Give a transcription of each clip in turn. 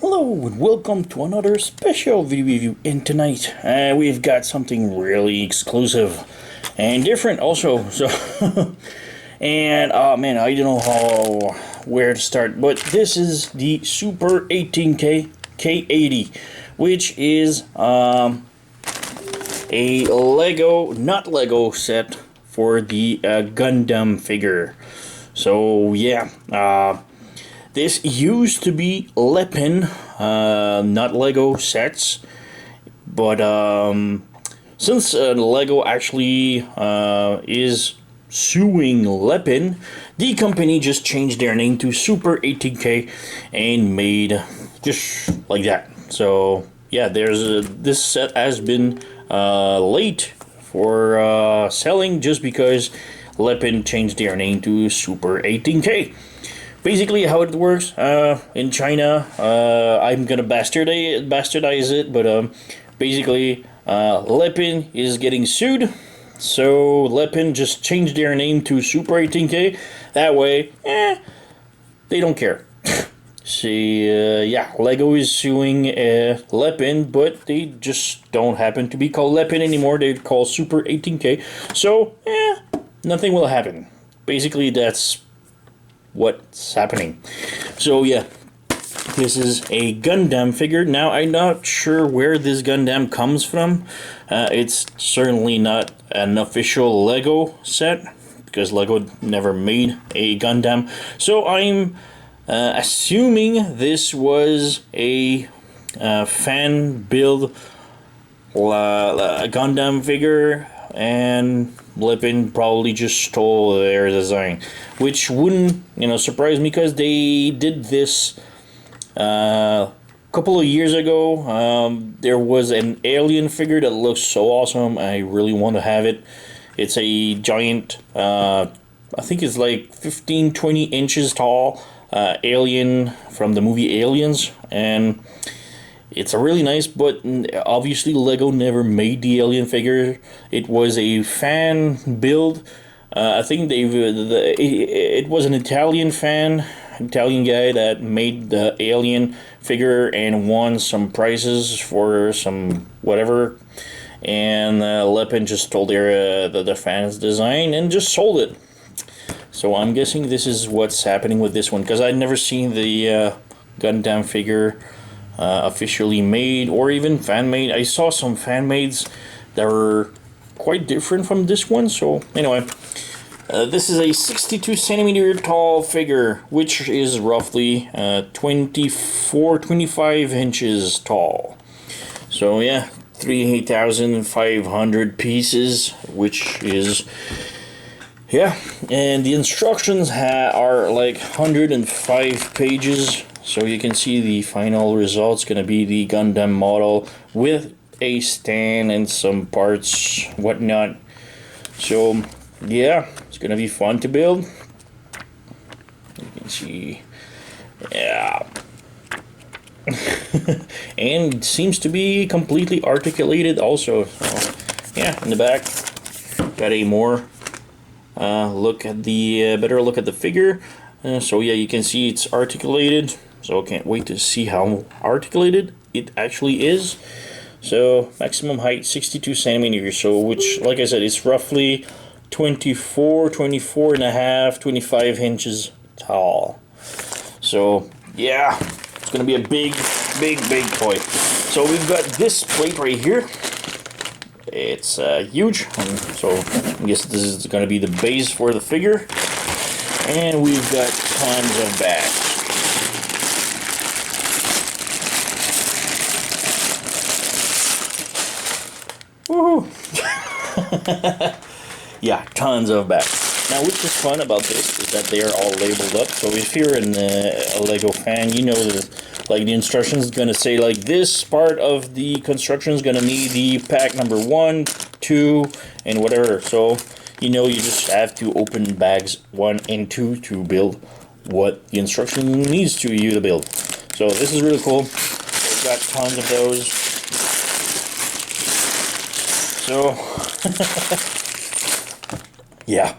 Hello and welcome to another special video review, and tonight we've got something really exclusive and different also. So and oh man, I don't know where to start, but this is the Super 18K K80, which is a Lego, not Lego set for the Gundam figure. So yeah, this used to be Lepin, not Lego sets, but since Lego actually is suing Lepin, the company just changed their name to Super 18K and made just like that. So yeah, this set has been late for selling just because Lepin changed their name to Super 18K. Basically, how it works in China, I'm gonna bastardize it, but basically, Lepin is getting sued, so Lepin just changed their name to Super 18K. That way, they don't care. See, yeah, Lego is suing Lepin, but they just don't happen to be called Lepin anymore. They're called Super 18K, so nothing will happen. Basically, that's what's happening. So yeah, this is a Gundam figure. Now I'm not sure where this Gundam comes from. It's certainly not an official Lego set because Lego never made a Gundam. So I'm assuming this was a fan build Gundam figure, and Lepin probably just stole their design, which wouldn't, surprise me because they did this a couple of years ago. There was an alien figure that looks so awesome. I really want to have it. It's a giant, I think it's like 15-20 inches tall alien from the movie Aliens, and it's a really nice, but obviously Lego never made the alien figure. It was a fan build. I think it was an Italian guy that made the alien figure and won some prizes for some whatever. And Lepin just stole the fans' design and just sold it. So I'm guessing this is what's happening with this one, because I'd never seen the Gundam figure officially made or even fan made. I saw some fan mades that were quite different from this one. So anyway, this is a 62 centimeter tall figure, which is roughly 25 inches tall. So yeah, 3,500 pieces, which is, yeah, and the instructions are like 105 pages. So you can see the final result's gonna be the Gundam model with a stand and some parts, whatnot. So yeah, it's gonna be fun to build. You can see, yeah. And it seems to be completely articulated also. So yeah, in the back, got a more better look at the figure. So yeah, you can see it's articulated. So I can't wait to see how articulated it actually is. So maximum height 62 centimeters. So which, like I said, it's roughly 24 and a half, 25 inches tall. So yeah, it's gonna be a big toy. So we've got this plate right here. It's huge. So I guess this is gonna be the base for the figure. And we've got tons of bags. Woohoo! Yeah, tons of bags. Now, what's just fun about this is that they are all labeled up. So if you're a Lego fan, you know that, like, the instructions is gonna say like this part of the construction is gonna need the pack number 1, 2, and whatever. So you just have to open bags 1 and 2 to build what the instruction needs you to build. So this is really cool. We've got tons of those. So yeah.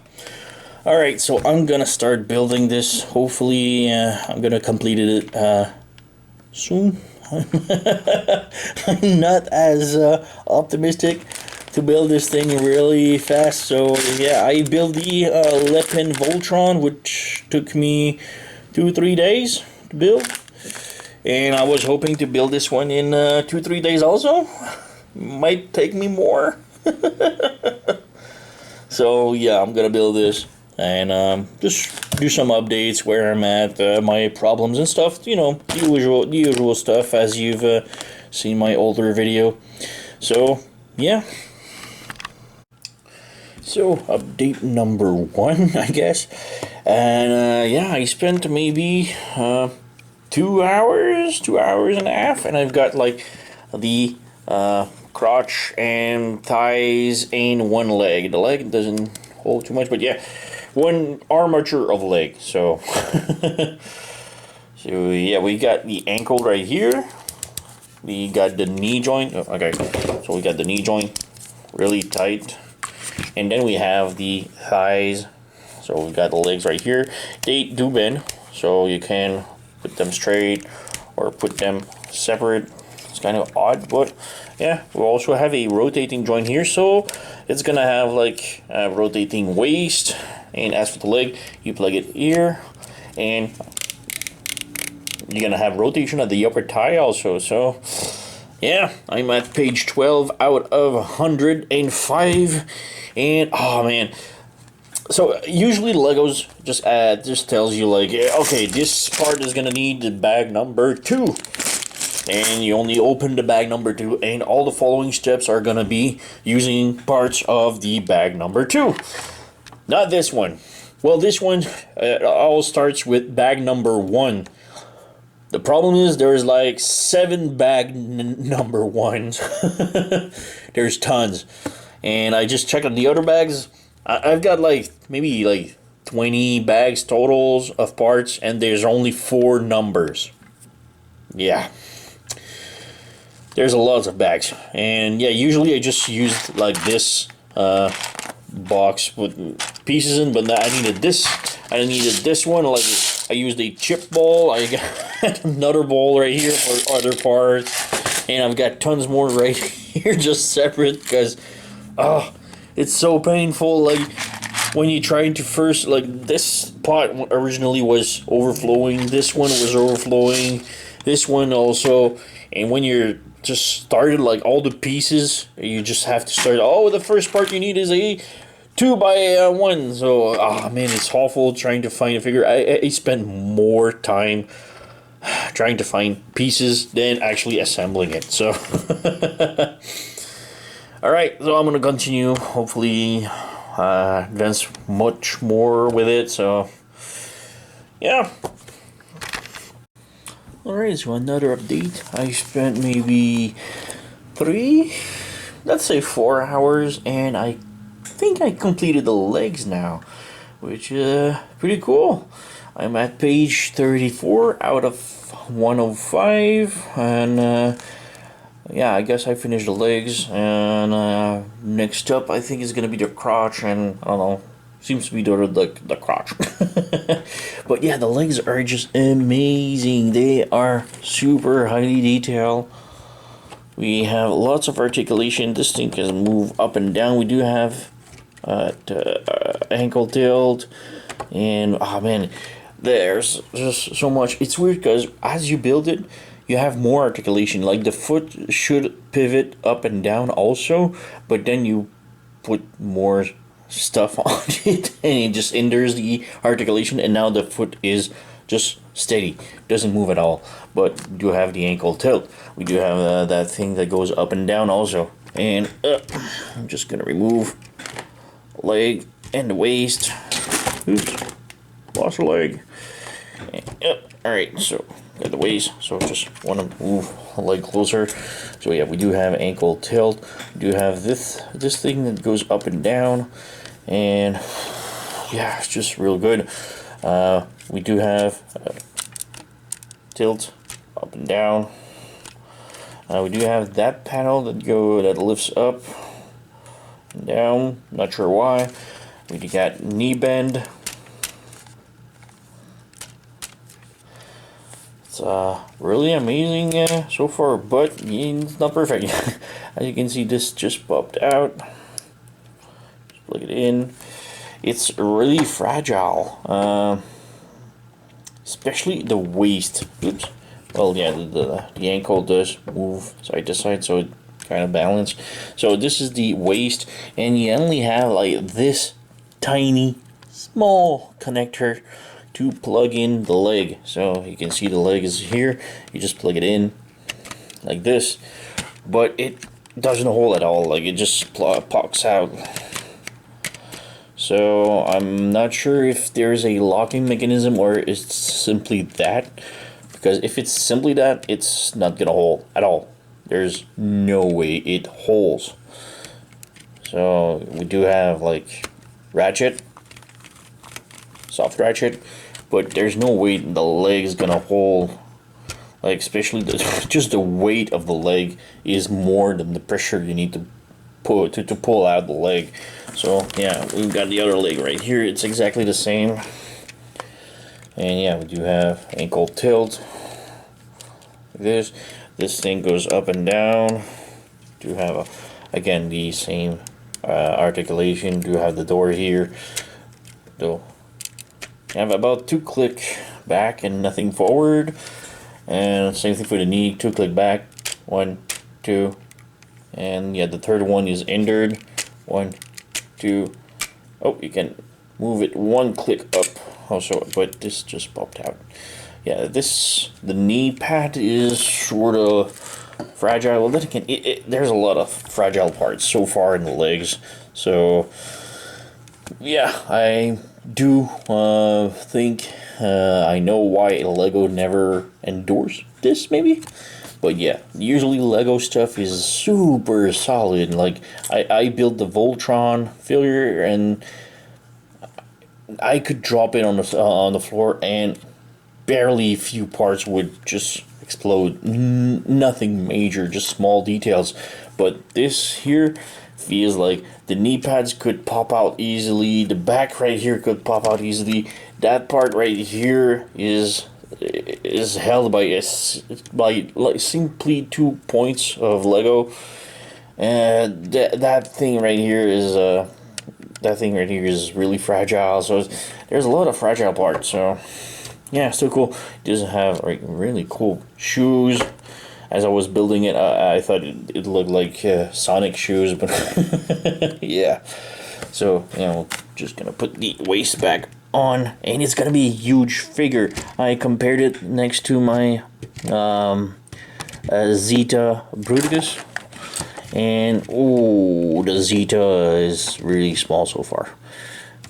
Alright, so I'm gonna start building this. Hopefully I'm gonna complete it soon. I'm not as optimistic to build this thing really fast. So yeah, I built the Lepin Voltron, which took me 2-3 days to build, and I was hoping to build this one in 2-3 days also. Might take me more. So yeah, I'm gonna build this and just do some updates where I'm at, my problems and stuff. You know, the usual stuff as you've seen my older video. So yeah. So update number 1, I guess, and yeah, I spent maybe 2 hours, 2 hours and a half, and I've got like the crotch and thighs and one leg. The leg doesn't hold too much, but yeah, one armature of leg. So, so yeah, we got the ankle right here. We got the knee joint. Oh, okay, so we got the knee joint really tight, and then we have the thighs. So we got the legs right here. They do bend, so you can put them straight or put them separate. It's kind of odd, but yeah, we also have a rotating joint here, so it's gonna have like a rotating waist. And as for the leg, you plug it here, and you're gonna have rotation of the upper thigh also. So yeah, I'm at page 12 out of 105, and oh man. So usually Legos just tells you like, okay, this part is gonna need the bag number 2. And you only open the bag number 2, and all the following steps are gonna be using parts of the bag number 2. Not this one. Well, this one all starts with bag number 1. The problem is there's like 7 bag number 1s. There's tons, and I just checked on the other bags. I've got like maybe like 20 bags totals of parts, and there's only 4 numbers. Yeah. There's a lot of bags, and yeah, usually I just used like this box with pieces in, but I needed this. I needed this one. Like I used a chip ball. I got another ball right here for other parts, and I've got tons more right here just separate because it's so painful. Like when you try to first, like this pot originally was overflowing. This one was overflowing. This one also, and when you're just started like all the pieces, you just have to start. Oh, the first part you need is a 2x1. So man, it's awful trying to find a figure. I spend more time trying to find pieces than actually assembling it. So all right, so I'm gonna continue, hopefully advance much more with it. So yeah. Alright, so another update. I spent maybe 3, let's say 4 hours, and I think I completed the legs now, which is pretty cool. I'm at page 34 out of 105, and yeah, I guess I finished the legs, and next up I think is gonna be the crotch, and I don't know, seems to be the crotch. But yeah, the legs are just amazing. They are super highly detailed. We have lots of articulation. This thing can move up and down. We do have ankle tilt, and oh man, there's just so much. It's weird because as you build it, you have more articulation. Like the foot should pivot up and down also, but then you put more stuff on it, and it just hinders the articulation, and now the foot is just steady, doesn't move at all. But we do have the ankle tilt. We do have that thing that goes up and down also. And I'm just gonna remove the leg and the waist. Oops, lost a leg. All right, so got the waist, so just want to move the leg closer. So yeah, we do have ankle tilt. We do have this thing that goes up and down, and yeah, it's just real good. We do have tilt up and down. We do have that panel that lifts up and down. Not sure why. We got knee bend. It's really amazing so far, but it's not perfect. As you can see, this just popped out. Just plug it in. It's really fragile, especially the waist. Oops. Well, yeah, the ankle does move side to side, so it kind of balance. So this is the waist, and you only have like this tiny, small connector to plug in the leg. So you can see the leg is here. You just plug it in like this, but it doesn't hold at all. Like it just pops out. So I'm not sure if there's a locking mechanism or it's simply that, because if it's simply that, it's not gonna hold at all. There's no way it holds. So we do have like ratchet, soft ratchet, but there's no way the leg is gonna hold. Like especially just the weight of the leg is more than the pressure you need to pull out the leg. So yeah, we've got the other leg right here. It's exactly the same. And yeah, we do have ankle tilt. This thing goes up and down. Do have again the same articulation. Do have the door here. Do have about 2 click back and nothing forward. And same thing for the knee. 2 click back. 1, 2. And yeah, the third one is hindered. 1, 2. Oh, you can move it 1 click up also, but this just popped out. Yeah, the knee pad is sort of fragile. Well, then again, there's a lot of fragile parts so far in the legs. So yeah, I do think I know why Lego never endorsed this, maybe. But yeah, usually Lego stuff is super solid. Like I built the Voltron figure, and I could drop it on the floor, and barely a few parts would just explode. Nothing major, just small details. But this here feels like the knee pads could pop out easily. The back right here could pop out easily. That part right here is held by like simply 2 points of Lego, and that thing right here is really fragile. So there's a lot of fragile parts. So yeah, still cool. It does have like really cool shoes. As I was building it, I thought it looked like Sonic shoes, but yeah. So yeah, we're just gonna put the waist back on, and it's gonna be a huge figure. I compared it next to my Zeta Bruticus, and oh, the Zeta is really small so far.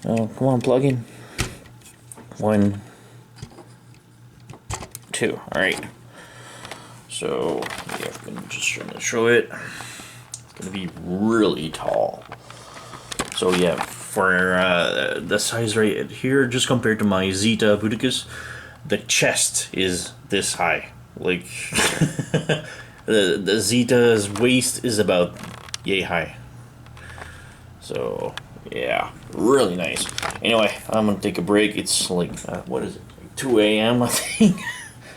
Come on, plug in. 1, 2. All right. So yeah, I'm gonna just try to show it. It's gonna be really tall. So yeah, for the size right here, just compared to my Zeta Bruticus, the chest is this high. Like the Zeta's waist is about yay high. So yeah, really nice. Anyway, I'm gonna take a break. It's like what is it? Like 2 a.m. I think.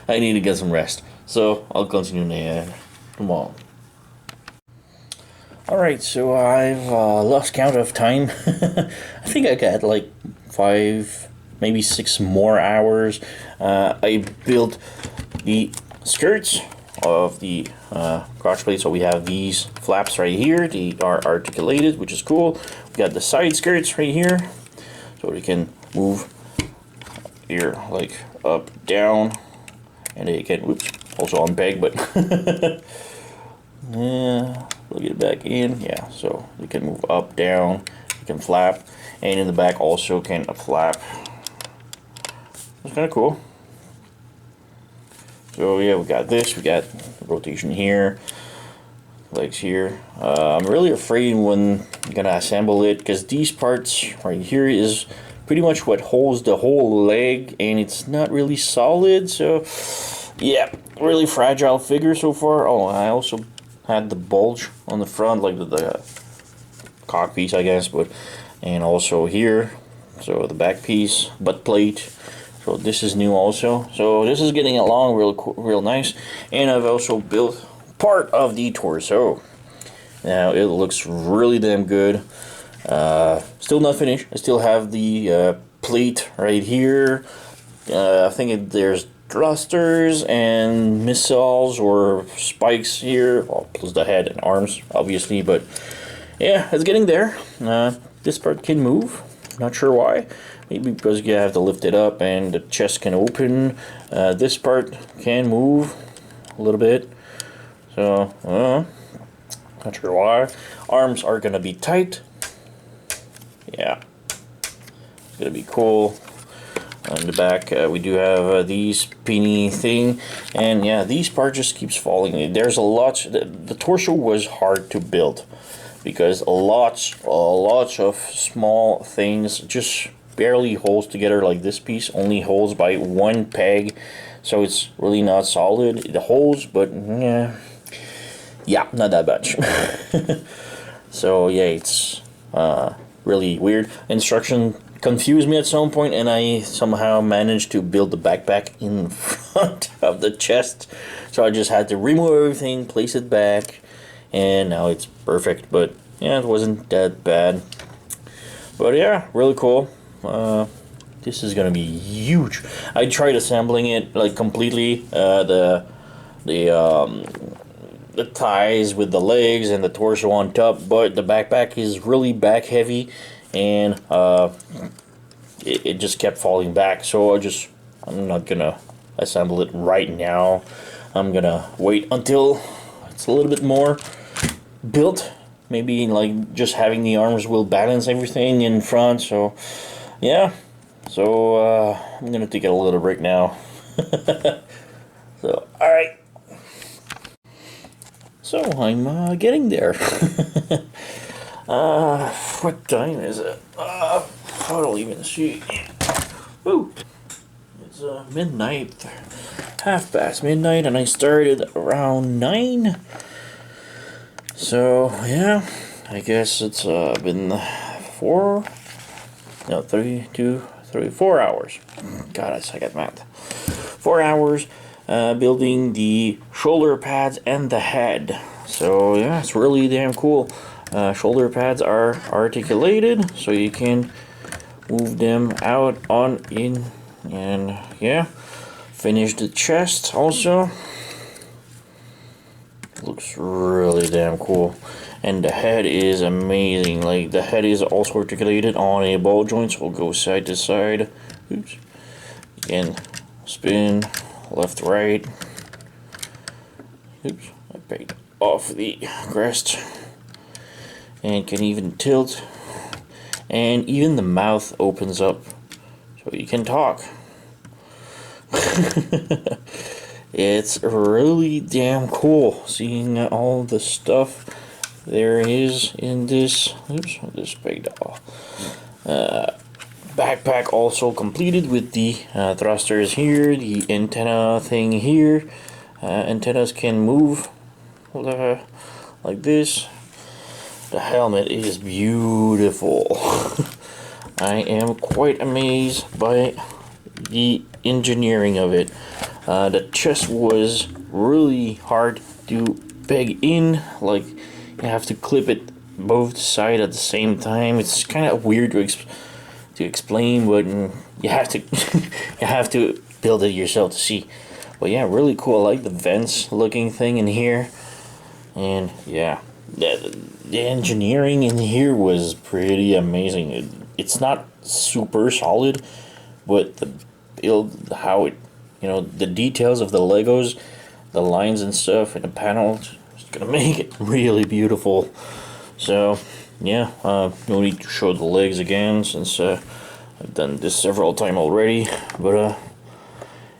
I need to get some rest. So I'll continue now. Come on. Alright, so I've lost count of time. I think I got like 5, maybe 6 more hours. I built the skirts of the crotch plate. So we have these flaps right here. They are articulated, which is cool. We got the side skirts right here. So we can move here like up, down. And they can, whoops, also on peg, but yeah, plug it back in. Yeah, so you can move up, down, you can flap, and in the back also can flap. It's kind of cool. So yeah, we got this, we got rotation here, legs here. I'm really afraid when I'm gonna assemble it, because these parts right here is pretty much what holds the whole leg, and it's not really solid. So yeah, really fragile figure so far. Oh, I also had the bulge on the front, like the cock piece, I guess, but and also here. So the back piece, butt plate, So this is new also. So this is getting along real nice. And I've also built part of the torso. Now it looks really damn good. Still not finished. I still have the plate right here. I think there's thrusters and missiles or spikes here. Well, plus the head and arms, obviously. But yeah, it's getting there. This part can move. Not sure why. Maybe because you have to lift it up and the chest can open. This part can move a little bit. So, not sure why. Arms are gonna be tight. Yeah, it's gonna be cool. On the back, we do have these peony thing, and yeah, these parts just keeps falling. There's a lot. The torso was hard to build because a lot of small things just barely holds together. Like this piece only holds by one peg, so it's really not solid. It holds, but yeah, not that much. So yeah, it's really weird. Instruction confused me at some point, and I somehow managed to build the backpack in front of the chest. So I just had to remove everything, place it back, and now it's perfect. But yeah, it wasn't that bad. But yeah, really cool. This is gonna be huge. I tried assembling it like completely. The thighs with the legs and the torso on top, but the backpack is really back heavy, and it just kept falling back. So I'm not gonna assemble it right now. I'm gonna wait until it's a little bit more built. Maybe like just having the arms will balance everything in front. So yeah, so I'm gonna take a little break now. So all right. So I'm getting there. What time is it? I don't even see. Ooh, it's midnight, midnight, and I started around 9. So yeah, I guess it's been 4 hours. God, I suck at math. 4 hours. Building the shoulder pads and the head. So yeah, it's really damn cool. Shoulder pads are articulated, so you can move them out on in, and yeah, finish the chest also. Looks really damn cool. And the head is amazing. Like the head is also articulated on a ball joint, so we'll go side to side. Oops. Again, spin. Left, right. Oops, I picked off the crest. And can even tilt. And even the mouth opens up so you can talk. It's really damn cool seeing all the stuff there is in this. Oops, I just picked off. Backpack also completed with the thrusters here, the antenna thing here. Antennas can move like this. The helmet is beautiful. I am quite amazed by the engineering of it. The chest was really hard to peg in. Like you have to clip it both sides at the same time. It's kind of weird to explain, but you have to you have to build it yourself to see. But yeah, really cool. I like the vents looking thing in here, and yeah, the engineering in here was pretty amazing. It's not super solid, but the build, how it, the details of the Legos, the lines and stuff, and the panels, it's gonna make it really beautiful. So yeah, no need to show the legs again since I've done this several times already. But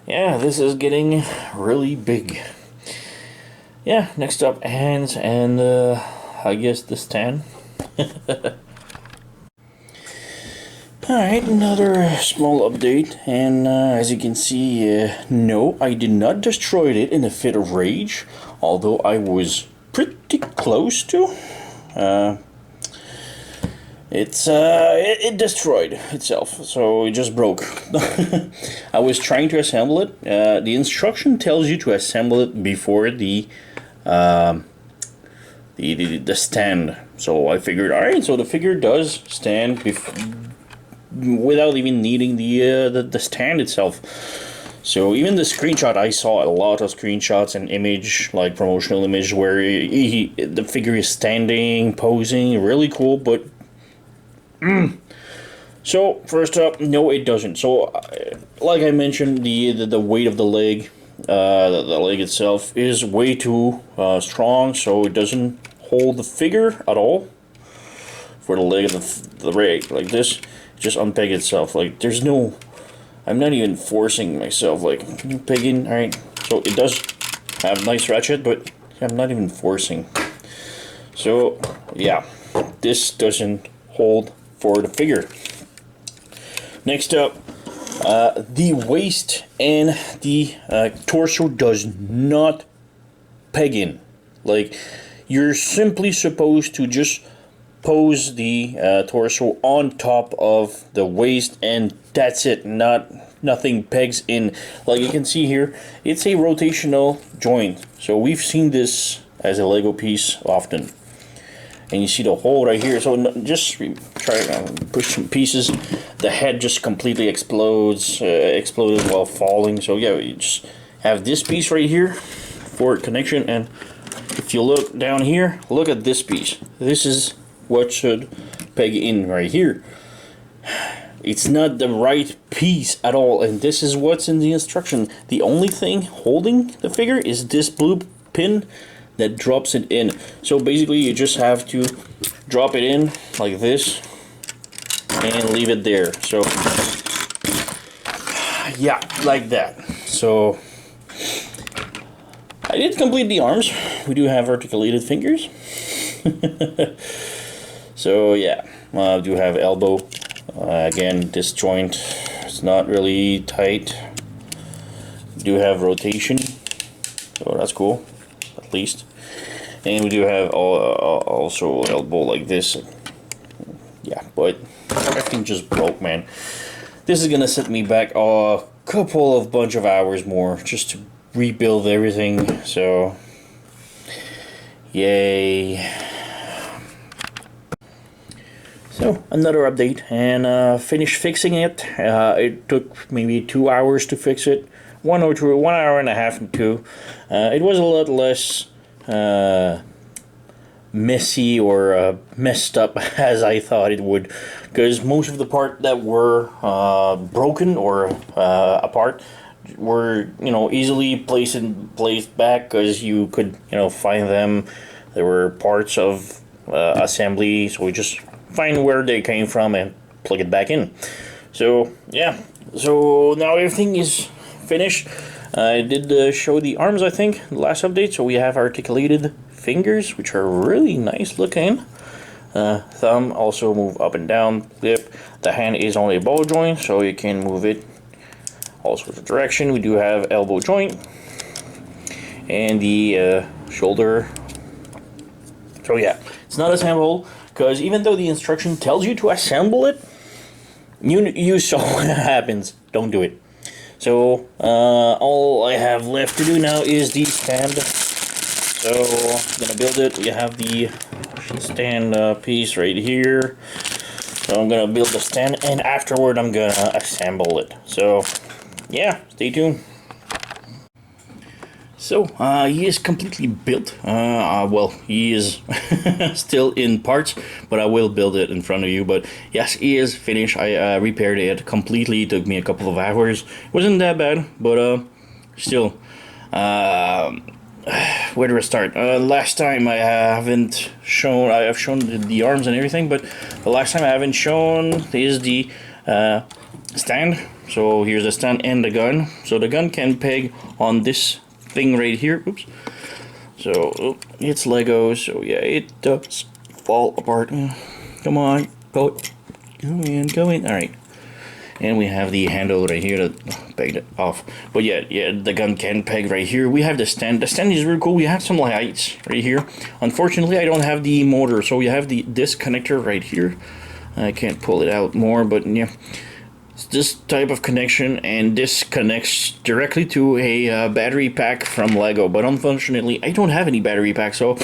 yeah, this is getting really big. Yeah, next up, hands and I guess the stand. Alright, another small update, and as you can see, no, I did not destroy it in a fit of rage, although I was pretty close to. it destroyed itself, so it just broke. I was trying to assemble it. The instruction tells you to assemble it before the stand. So I figured, all right, so the figure does stand without even needing the stand itself. So even the screenshot, I saw a lot of screenshots and image, like promotional image, where the figure is standing, posing, really cool, but so first up, no, it doesn't. So like I mentioned, the weight of the leg, the leg itself is way too strong, so it doesn't hold the figure at all. For the leg of the rig like this, just unpeg itself. Like there's no, I'm not even forcing myself. Like, can you peg in? All right. So it does have nice ratchet, but I'm not even forcing. So yeah, this doesn't hold for the figure. Next up, the waist and the torso does not peg in. Like, you're simply supposed to just pose the torso on top of the waist, and that's it. Nothing pegs in. Like you can see here, it's a rotational joint. So we've seen this as a Lego piece often. And you see the hole right here. So just try to push some pieces. The head just completely exploded while falling. So yeah, you just have this piece right here for connection. And if you look down here, look at this piece. This is what should peg in right here. It's not the right piece at all, and this is what's in the instruction. The only thing holding the figure is this blue pin that drops it in. So basically you just have to drop it in like this and leave it there. So yeah, like that. So I did complete the arms. We do have articulated fingers. So yeah, I do have elbow. Again, this joint is not really tight. We do have rotation, so that's cool, at least. And we do have also elbow like this. Yeah, but everything just broke, man. This is gonna set me back a bunch of hours more just to rebuild everything. So, yay. So another update, and finished fixing it. It took maybe 2 hours to fix it. 1 hour and a half and 2. It was a lot less messy or messed up as I thought it would, because most of the parts that were broken or apart were, easily placed back, because you could, find them. There were parts of assembly, so we just find where they came from and plug it back in. So yeah, so now everything is finished. I did show the arms, I think, the last update. So we have articulated fingers, which are really nice looking. Thumb also move up and down. Clip. The hand is only a ball joint, so you can move it all sorts of direction. We do have elbow joint and the shoulder. So yeah, it's not assembled, because even though the instruction tells you to assemble it, you saw what happens. Don't do it. So all I have left to do now is the stand. So I'm gonna build it. We have the stand piece right here. So I'm gonna build the stand, and afterward I'm gonna assemble it. So yeah, stay tuned. So, he is completely built. Well, he is still in parts, but I will build it in front of you. But yes, he is finished. I repaired it completely. It took me a couple of hours. It wasn't that bad, but still. Where do I start? Last time I haven't shown. I have shown the arms and everything, but the last time I haven't shown is the stand. So here's the stand and the gun. So the gun can peg on this thing right here. Oops. So it's Lego, so yeah, it does fall apart. Come on, go in. All right. And we have the handle right here to peg it off. But yeah, the gun can peg right here. We have the stand. The stand is really cool. We have some lights right here. Unfortunately, I don't have the motor, so we have this connector right here. I can't pull it out more, but yeah, it's this type of connection, and this connects directly to a battery pack from Lego. But unfortunately, I don't have any battery pack, so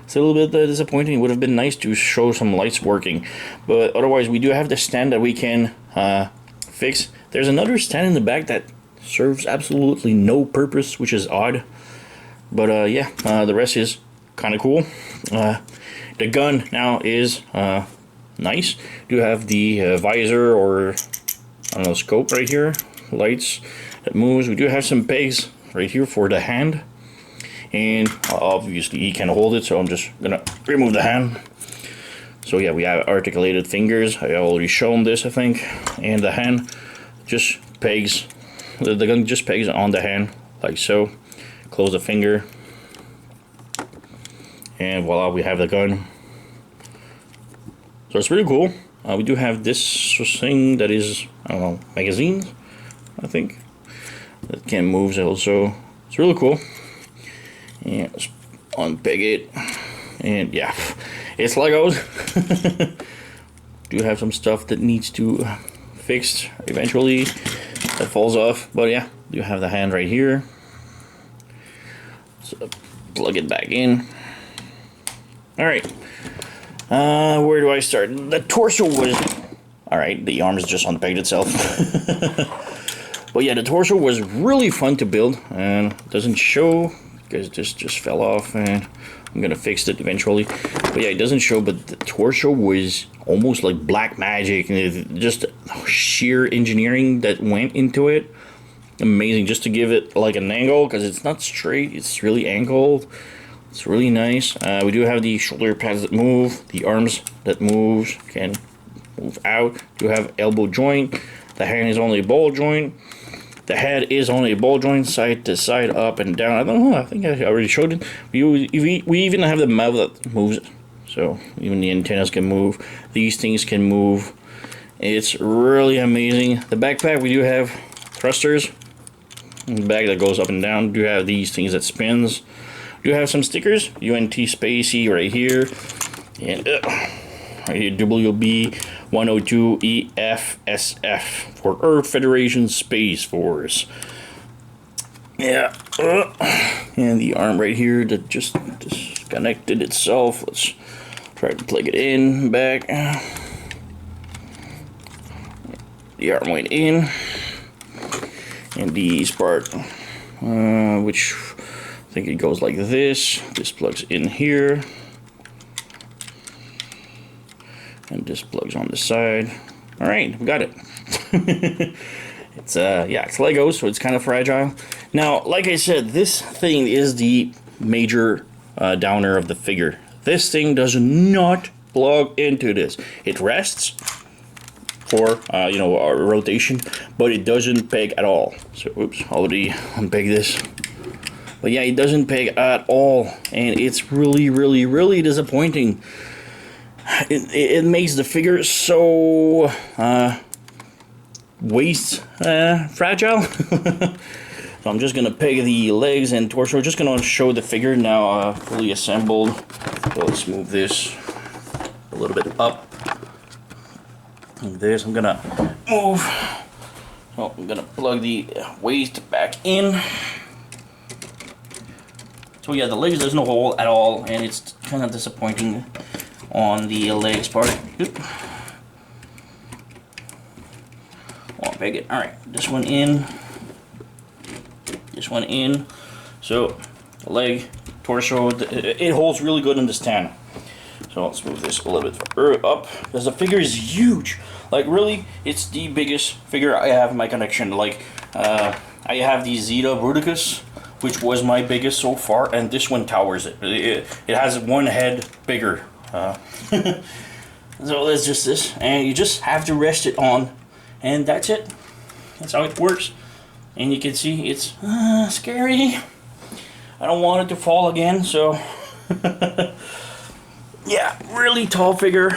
it's a little bit disappointing. It would have been nice to show some lights working, but otherwise, we do have the stand that we can fix. There's another stand in the back that serves absolutely no purpose, which is odd. But yeah, the rest is kind of cool. The gun now is nice. Do have the visor, or I don't know, scope right here, lights that moves. We do have some pegs right here for the hand, and obviously he can hold it, so I'm just gonna remove the hand. So yeah, we have articulated fingers. I already shown this, I think, and the hand just pegs. The gun just pegs on the hand like so. Close the finger, and voila, we have the gun. So it's really cool. We do have this thing that is, I don't know, magazines, I think, that can move also. It's really cool. And let's unpeg it, and yeah, it's Legos. Do have some stuff that needs to fixed eventually that falls off, but yeah, you have the hand right here. So plug it back in. All right. Where do I start? The torso was... Alright, the arm is just unpegged itself. But yeah, the torso was really fun to build, and it doesn't show because this just fell off, and I'm gonna fix it eventually. But yeah, it doesn't show, but the torso was almost like black magic, and it just sheer engineering that went into it. Amazing, just to give it like an angle, because it's not straight, it's really angled. It's really nice. We do have the shoulder pads that move, the arms that moves, can move out. We do have elbow joint. The hand is only a ball joint. The head is only a ball joint, side to side, up and down. I don't know, I think I already showed it. We even have the mouth that moves, so even the antennas can move. These things can move. It's really amazing. The backpack, we do have thrusters. The bag that goes up and down. We do have these things that spins. You have some stickers, UNT Spacey right here, and right here, WB 102 EFSF for Earth Federation Space Force. Yeah, and the arm right here that just disconnected itself. Let's try to plug it in back. The arm went in, and these part, which I think it goes like this. This plugs in here, and this plugs on the side. All right, we got it. It's yeah, it's Lego, so it's kind of fragile. Now, like I said, this thing is the major downer of the figure. This thing does not plug into this. It rests for you know, rotation, but it doesn't peg at all. So, oops, already unpeg this. But yeah, it doesn't peg at all, and it's really, really, really disappointing. It makes the figure so waist fragile. So I'm just gonna peg the legs and torso. Just gonna show the figure now fully assembled. So let's move this a little bit up. And this, I'm gonna move. So I'm gonna plug the waist back in. So yeah, the legs, there's no hole at all, and it's kind of disappointing on the legs part. Oop. Oh, peg it. All right, this one in. This one in. So the leg, torso, it holds really good in the stand. So let's move this a little bit up, because the figure is huge. Like really, it's the biggest figure I have in my collection. Like I have the Zeta Bruticus, which was my biggest so far, and this one towers it. It has one head bigger. So that's just this, and you just have to rest it on, and that's it. That's how it works. And you can see it's scary. I don't want it to fall again, so yeah, really tall figure,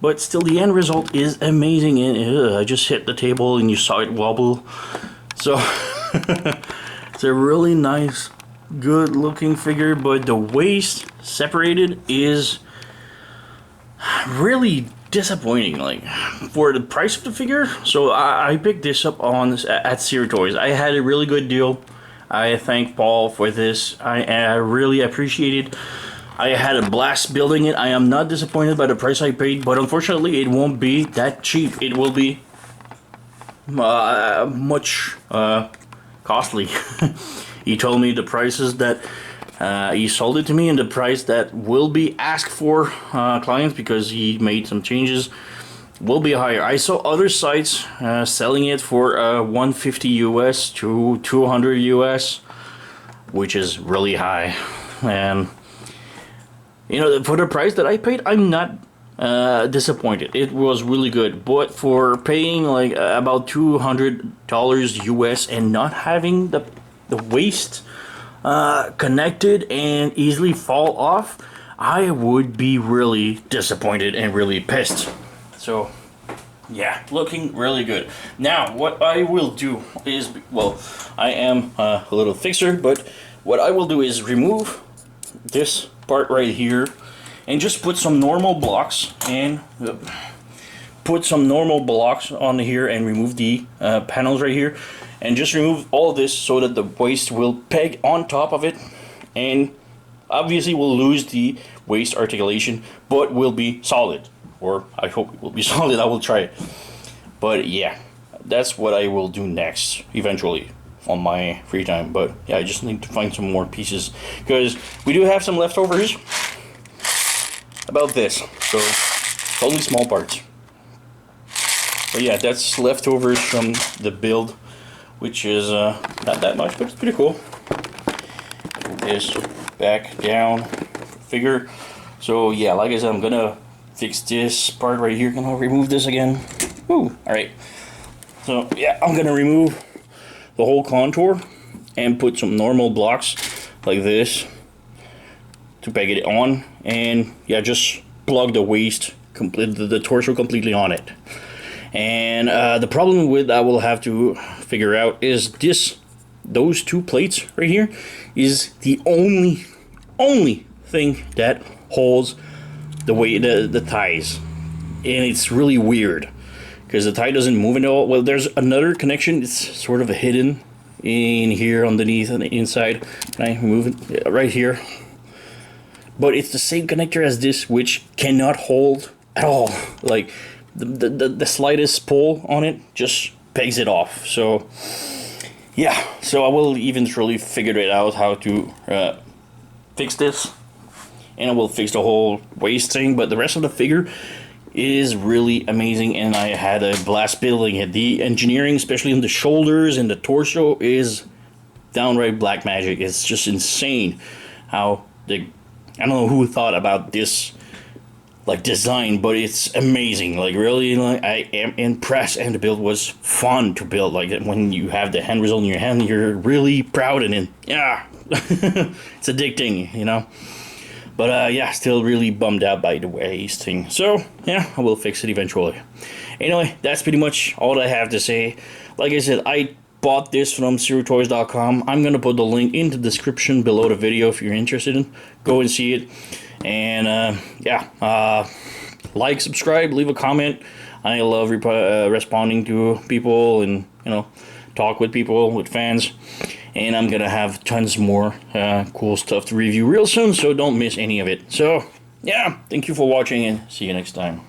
but still the end result is amazing. And I just hit the table and you saw it wobble. So it's a really nice, good looking figure, but the waist separated is really disappointing, like, for the price of the figure. So I picked this up on at Zero Toys. I had a really good deal. I thank Paul for this. I really appreciate it. I had a blast building it. I am not disappointed by the price I paid, but unfortunately it won't be that cheap. It will be much costly. He told me the prices that he sold it to me and the price that will be asked for clients, because he made some changes, will be higher. I saw other sites selling it for 150 US to 200 US, which is really high. And you know, for the price that I paid, I'm not disappointed. It was really good. But for paying like about $200 US and not having the waist connected and easily fall off, I would be really disappointed and really pissed. So yeah, looking really good. Now what I will do is, well, I am a little fixer, but what I will do is remove this part right here and just put some normal blocks and put some normal blocks on here and remove the panels right here, and just remove all this so that the waist will peg on top of it, and obviously we'll lose the waist articulation, but will be solid, or I hope it will be solid. I will try it. But yeah, that's what I will do next eventually on my free time. But yeah, I just need to find some more pieces, because we do have some leftovers about this, so it's only small parts. But yeah, that's leftovers from the build, which is not that much, but it's pretty cool. Put this back down figure. So yeah, like I said, I'm gonna fix this part right here. Gonna remove this again. Woo! Alright, so yeah, I'm gonna remove the whole contour and put some normal blocks like this to peg it on, and yeah, just plug the waist, the torso completely on it. And the problem with I will have to figure out is those two plates right here is the only thing that holds the way the ties, and it's really weird because the tie doesn't move at all. Well, there's another connection. It's sort of hidden in here underneath on the inside. Can I move it? Yeah, right here. But it's the same connector as this, which cannot hold at all. Like the slightest pull on it just pegs it off. So yeah, so I will eventually figure it out how to fix this, and I will fix the whole waist thing. But the rest of the figure is really amazing, and I had a blast building it. The engineering, especially on the shoulders and the torso, is downright black magic. It's just insane how I don't know who thought about this like design, but it's amazing. Like really, like I am impressed, and the build was fun to build. Like when you have the end result in your hand, you're really proud, and yeah, it's addicting, you know. But yeah, still really bummed out by the waist thing. So yeah, I will fix it eventually. Anyway, that's pretty much all I have to say. Like I said, I bought this from zerotoys.com. I'm gonna put the link in the description below the video if you're interested in. Go and see it. And yeah, like, subscribe, leave a comment. I love responding to people and, you know, talk with people, with fans. And I'm gonna have tons more cool stuff to review real soon, so don't miss any of it. So yeah, thank you for watching, and see you next time.